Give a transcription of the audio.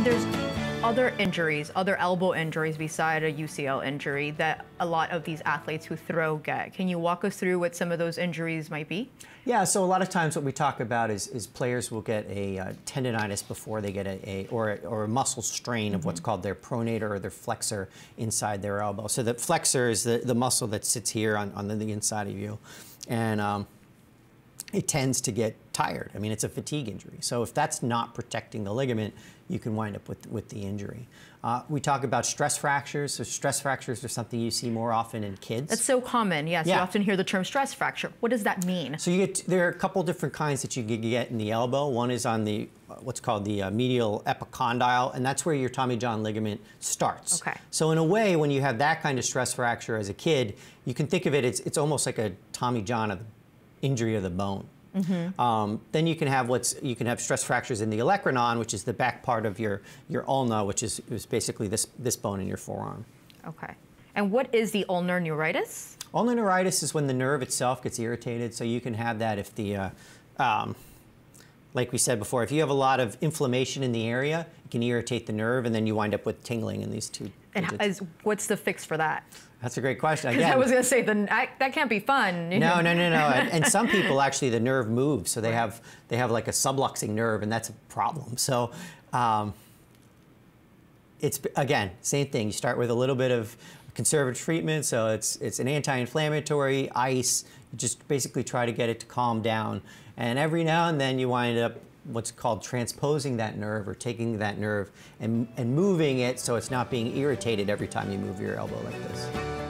And there's other injuries, other elbow injuries beside a UCL injury that a lot of these athletes who throw get. Can you walk us through what some of those injuries might be? Yeah, so a lot of times what we talk about is players will get a tendonitis before they get or a muscle strain of what's called their pronator or their flexor inside their elbow. So the flexor is the muscle that sits here on the inside of you, and it tends to get tired. I mean, it's a fatigue injury. So if that's not protecting the ligament, you can wind up with the injury. We talk about stress fractures. So stress fractures are something you see more often in kids. That's so common, yes. Yeah. You often hear the term stress fracture. What does that mean? So there are a couple different kinds that you can get in the elbow. One is on the what's called the medial epicondyle, and that's where your Tommy John ligament starts. Okay. So in a way, when you have that kind of stress fracture as a kid, you can think of it, it's almost like a Tommy John of the injury of the bone. Then you can have stress fractures in the olecranon, which is the back part of your ulna, which is basically this bone in your forearm. Okay. And what is the ulnar neuritis? Ulnar neuritis is when the nerve itself gets irritated. So you can have that if the, like we said before, if you have a lot of inflammation in the area, it can irritate the nerve, and then you wind up with tingling in these two. And what's the fix for that? That's a great question. Because I was going to say, that can't be fun. No. And some people, actually, the nerve moves. So they have like a subluxing nerve, and that's a problem. So it's, again, same thing. You start with a little bit of conservative treatment. So it's an anti-inflammatory, ice. You just basically try to get it to calm down. And every now and then you wind up what's called transposing that nerve, or taking that nerve and moving it so it's not being irritated every time you move your elbow like this.